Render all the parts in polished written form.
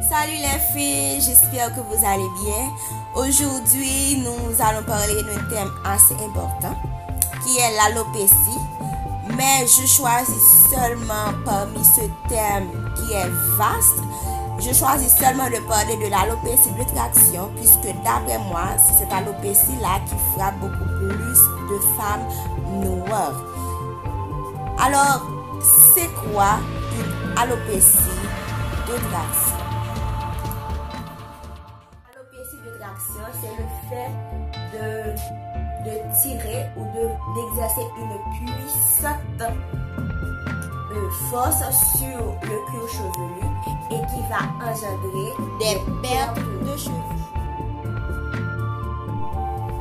Salut les filles, j'espère que vous allez bien. Aujourd'hui, nous allons parler d'un thème assez important qui est l'alopécie. Mais je choisis seulement parmi ce thème qui est vaste, je choisis seulement de parler de l'alopécie de traction puisque d'après moi, c'est cette alopécie-là qui frappe beaucoup plus de femmes noires. Alors, c'est quoi une alopécie de traction? L'alopécie de traction, c'est le fait de tirer ou d'exercer une puissante force sur le cuir chevelu et qui va engendrer des pertes de cheveux.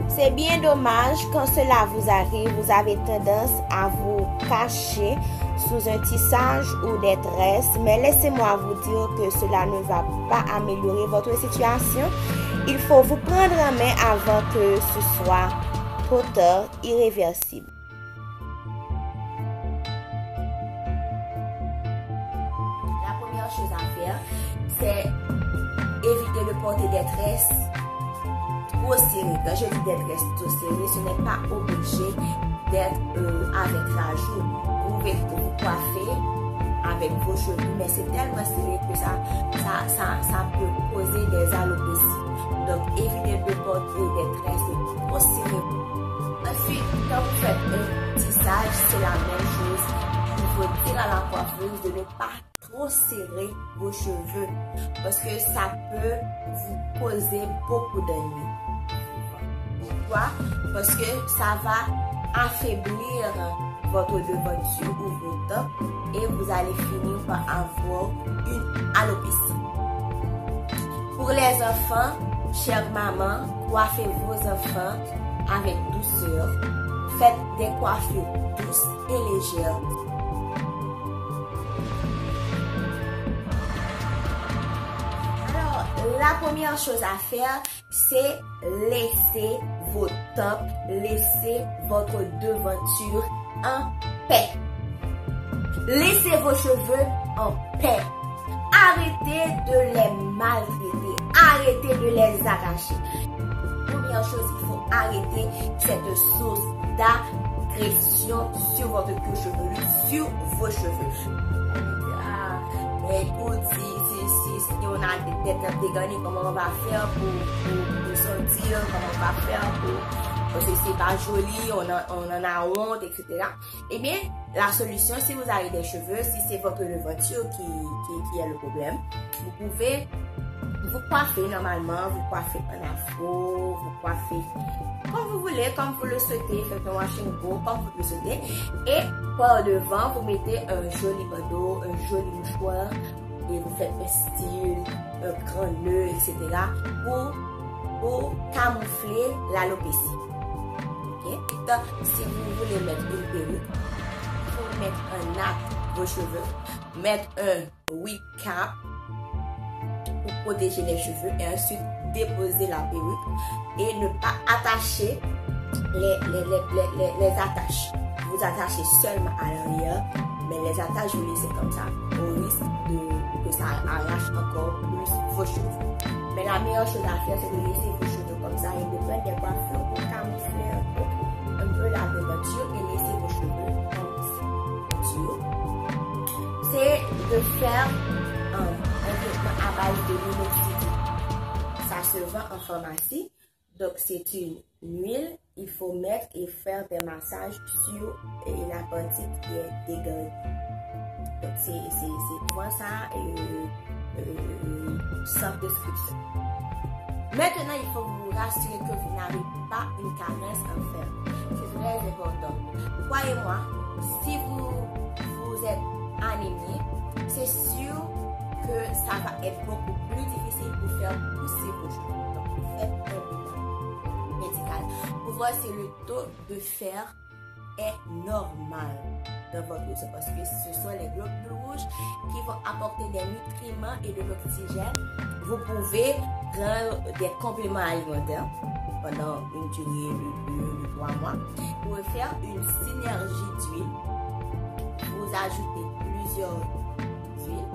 C'est bien dommage quand cela vous arrive, vous avez tendance à vous cacher sous un tissage ou des tresses, mais laissez-moi vous dire que cela ne va pas améliorer votre situation. Il faut vous prendre en main avant que ce soit trop tard, irréversible. La première chose à faire, c'est éviter de porter des tresses trop serrées. Quand je dis des tresses trop serrées, ce n'est pas obligé d'être avec rajout. Vous pouvez vous coiffer avec vos cheveux, mais c'est tellement serré que ça peut causer des alopécies. Donc, évitez de porter des tresses trop serrées. Ensuite, quand vous faites un tissage, c'est la même chose. Il faut dire à la coiffeuse de ne pas trop serrer vos cheveux parce que ça peut vous causer beaucoup d'ennuis. Pourquoi? Parce que ça va affaiblir votre devanture ou vos tops et vous allez finir par avoir une alopécie. Pour les enfants, chère maman, coiffez vos enfants avec douceur. Faites des coiffures douces et légères. Alors, la première chose à faire, c'est laisser vos tops, laisser votre devanture en paix. Laissez vos cheveux en paix. Arrêtez de les maltraiter. Arrêtez de les arracher. Première chose, il faut arrêter cette source d'agression sur votre cuir chevelu, sur vos cheveux. Mais écoute, si on a des têtes dégarnies, comment on va faire pour sortir, comment on va faire parce que c'est pas joli, on en a honte, etc. Eh bien, la solution, si vous avez des cheveux, si c'est votre devanture qui est le problème, vous pouvez vous coiffer normalement, vous coiffez en afro, vous coiffez comme vous voulez, comme vous le souhaitez, faites un washing go, comme vous le souhaitez. Et par devant, vous mettez un joli bandeau, un joli mouchoir, et vous faites un style, un grand nœud, etc. pour camoufler l'alopécie. Okay? Donc, si vous voulez mettre une perruque, il faut mettre un nappe vos cheveux, mettre un wig cap pour protéger les cheveux et ensuite déposer la perruque et ne pas attacher les attaches. Vous attachez seulement à l'arrière, mais les attaches vous laissez comme ça au risque que ça arrache encore plus vos cheveux. Mais la meilleure chose à faire, c'est de laisser vos cheveux comme ça et de faire des coiffures pour camoufler un peu la devanture et laisser vos cheveux comme ça. C'est de faire un vêtement à base de minoxidil. Ça se vend en pharmacie. Donc, c'est une huile. Il faut mettre et faire des massages sur la partie qui est dégarnie. Donc, c'est pour ça sans prescription. Maintenant, il faut vous rassurer que vous n'avez pas une carence en fer. C'est très important. Croyez-moi, si vous êtes anémie, c'est sûr que ça va être beaucoup plus difficile pour faire pousser vos cheveux. Donc, vous faites un bilan médical pour voir si le taux de fer est normal dans votre sang parce que ce sont les globules rouges qui vont apporter des nutriments et de l'oxygène. Vous pouvez prendre des compléments alimentaires pendant une durée de 3 mois. Vous pouvez faire une synergie d'huile. Vous ajoutez plusieurs huiles.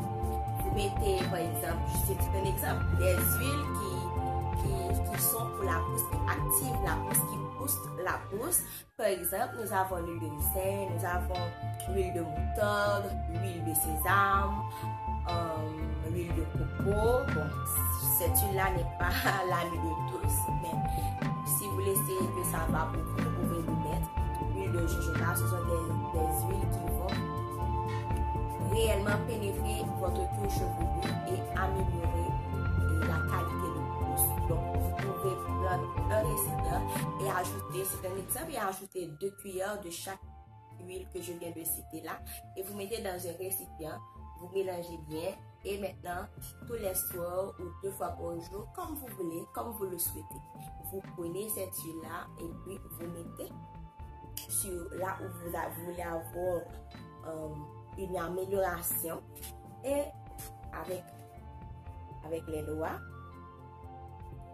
Vous mettez, par exemple, c'est un exemple, des huiles qui sont pour la pousse, qui activent la pousse, qui boostent la pousse. Par exemple, nous avons l'huile de ricin, nous avons l'huile de moutarde, l'huile de sésame, l'huile de coco. Bon, cette huile-là n'est pas l'ami de tous, mais si vous laissez que ça va, vous pouvez le mettre. L'huile de jojoba, ce sont des huiles qui vont réellement pénétrer votre cuir chevelu et améliorer la qualité de pousse. Donc, vous pouvez prendre un récipient et ajouter, c'est un exemple, et ajouter 2 cuillères de chaque huile que je viens de citer là. Et vous mettez dans un récipient, vous mélangez bien. Et maintenant, tous les soirs ou 2 fois par jour, comme vous voulez, comme vous le souhaitez, vous prenez cette huile-là et puis vous mettez sur là où vous voulez avoir une amélioration. Et avec les doigts,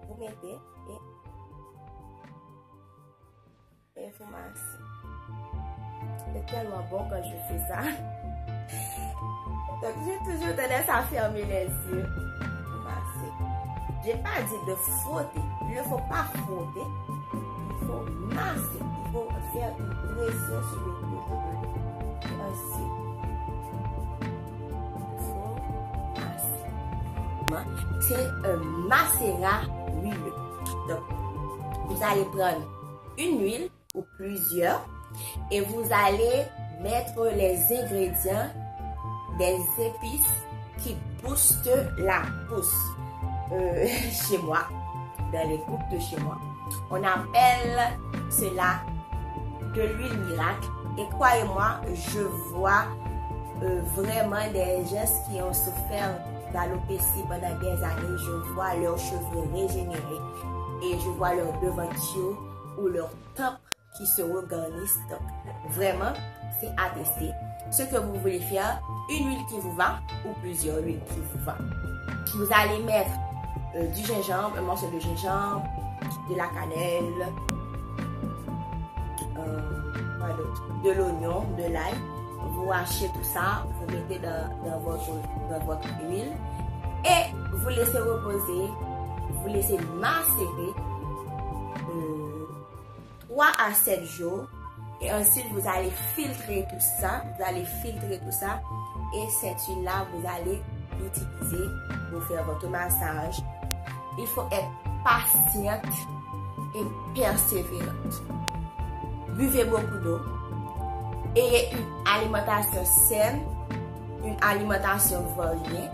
vous mettez et vous massez. C'est tellement bon quand je fais ça. Donc, j'ai toujours tendance à fermer les yeux. Masser. J'ai pas dit de frotter. Il ne faut pas frotter. Il faut masser. Il faut faire une pression sur le couteau. Ainsi. Il faut masser. C'est un macérat huileux. Donc, vous allez prendre une huile ou plusieurs et vous allez mettre les ingrédients des épices qui boostent la pousse. Chez moi, dans les groupes de chez moi, on appelle cela de l'huile miracle. Et croyez-moi, je vois vraiment des gens qui ont souffert d'alopécie pendant des années. Je vois leurs cheveux régénérer et je vois leur devanture ou leur tempe qui se regarnissent. Donc, vraiment, c'est à tester. Ce que vous voulez faire, une huile qui vous va ou plusieurs huiles qui vous va. Vous allez mettre du gingembre, un morceau de gingembre, de la cannelle, de l'oignon, de l'ail. Vous hachez tout ça, vous mettez dans votre huile et vous laissez reposer, vous laissez macérer 3 à 7 jours. Et ensuite, vous allez filtrer tout ça. Et cette huile-là, vous allez l'utiliser pour faire votre massage. Il faut être patiente et persévérante. Buvez beaucoup d'eau. Ayez une alimentation saine, une alimentation variée.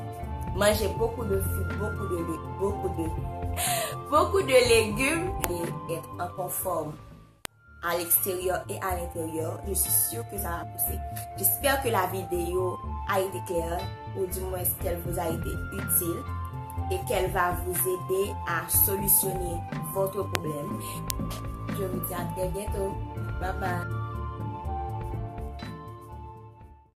Mangez beaucoup de fruits, beaucoup de légumes et être en conforme à l'extérieur et à l'intérieur. Je suis sûre que ça va pousser. J'espère que la vidéo a été claire, ou du moins qu'elle vous a été utile et qu'elle va vous aider à solutionner votre problème. Je vous dis à très bientôt. Bye bye.